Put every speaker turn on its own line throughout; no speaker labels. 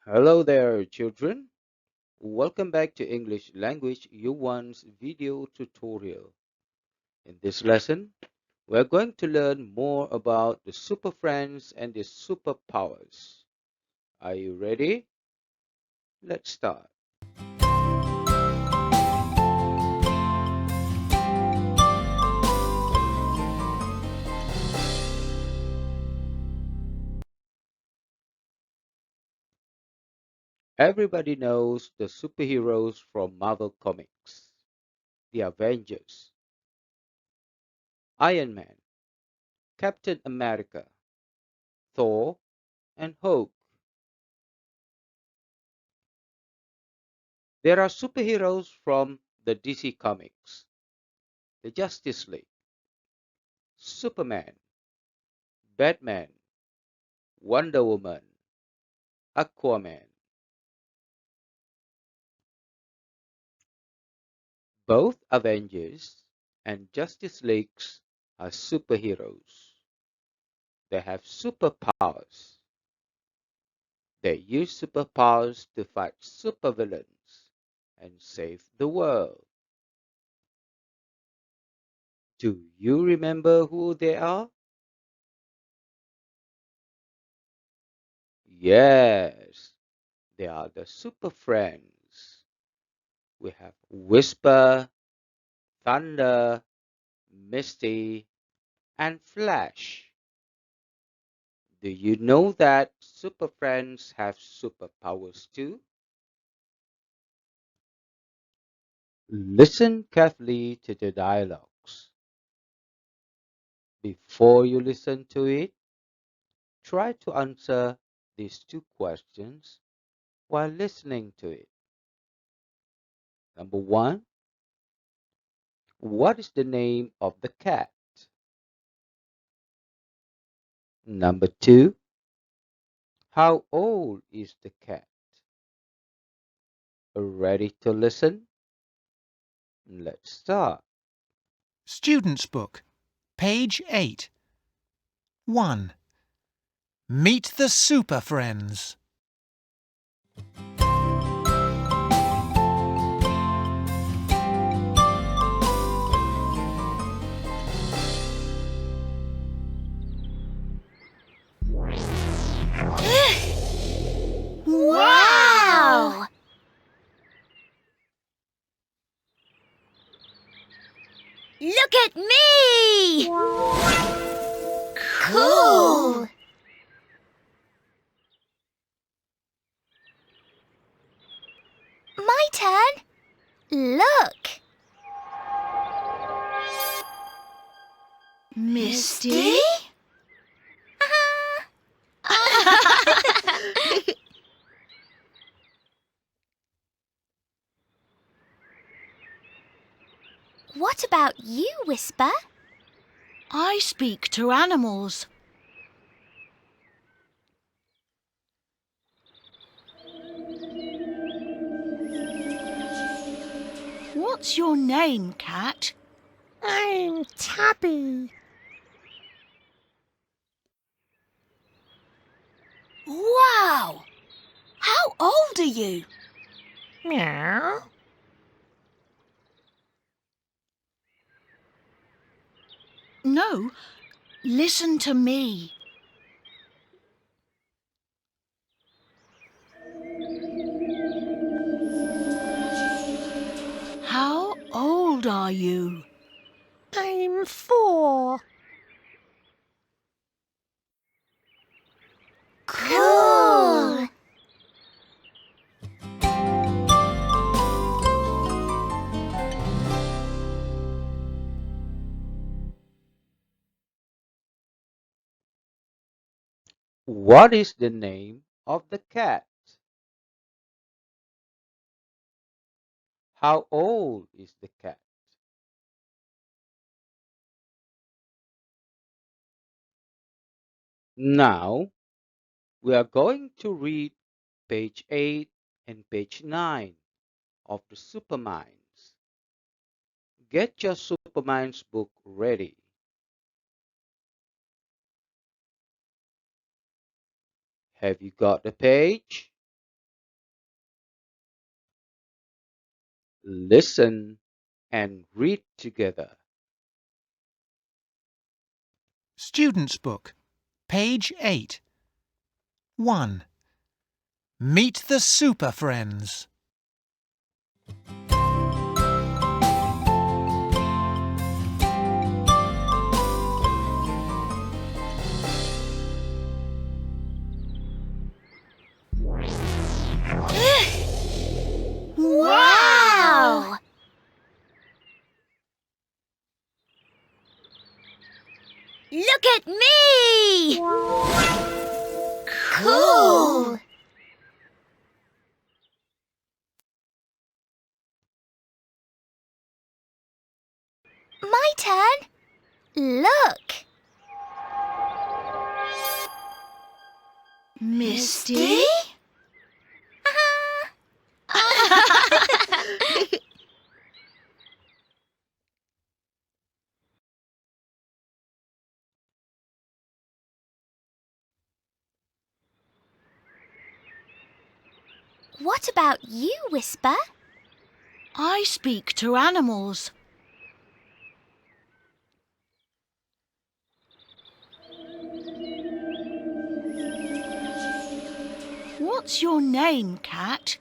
Hello there, children. Welcome back to English Language U1's video tutorial. In this lesson, we're going to learn more about the super friends and their superpowers. Are you ready? Let's start. Everybody knows the superheroes from Marvel Comics, the Avengers, Iron Man, Captain America, Thor, and Hulk. There are superheroes from the DC Comics, the Justice League, Superman, Batman, Wonder Woman, Aquaman. Both Avengers and Justice Leagues are superheroes. They have superpowers. They use superpowers to fight supervillains and save the world. Do you remember who they are? Yes, they are the Super Friends. We have Whisper, Thunder, Misty, and Flash. Do you know that super friends have superpowers too? Listen carefully to the dialogues. Before you listen to it, try to answer these two questions while listening to it. Number one, what is the name of the cat? Number two, how old is the cat? Ready to listen? Let's start.
Student's Book, page 8. 1. Meet the Super Friends.
Wow! Look at me! Cool! My turn. Look. Misty? What about you, Whisper?
I speak to animals. What's your name, Cat?
I'm Tabby.
Wow! How old are you?
Meow.
No, listen to me. How old are you?
I'm 4.
Cool!
What is the name of the cat? How old is the cat? Now, we are going to read page 8 and page 9 of the Superminds. Get your Superminds book ready. Have you got the page? Listen and read together.
Student's Book, page 8. 1. Meet the Superfriends.
Wow! Look at me! Cool! My turn. Look.
Misty?
What about you, Whisper?
I speak to animals. What's your name, Cat?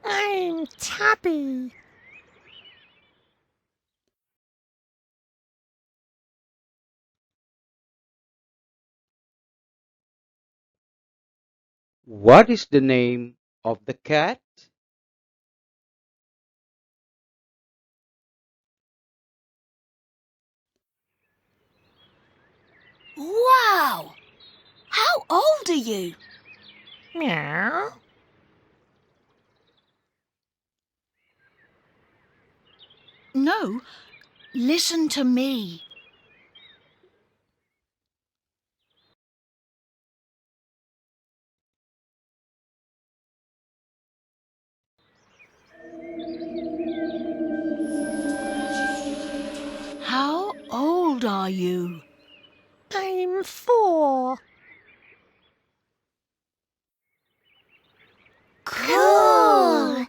I'm Tabby.
What is the name of the cat?
Wow! How old are you?
Meow.
No, listen to me. How old are you?
I'm 4.
Cool!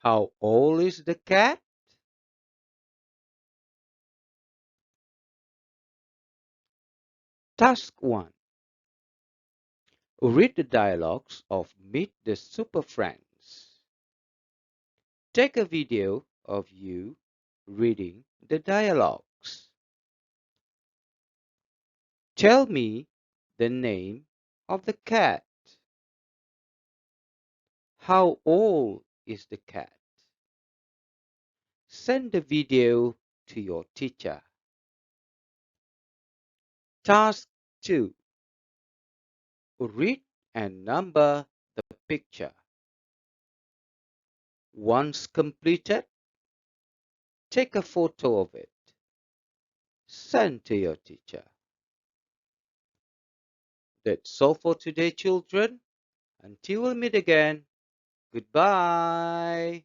How old is the cat? Task 1. Read the dialogues of Meet the Super Friends. Take a video of you reading the dialogues. Tell me the name of the cat. How old is the cat? Send the video to your teacher. Task 2. Read and number the picture. Once completed, take a photo of it. Send to your teacher. That's all for today, children. Until we meet again, goodbye.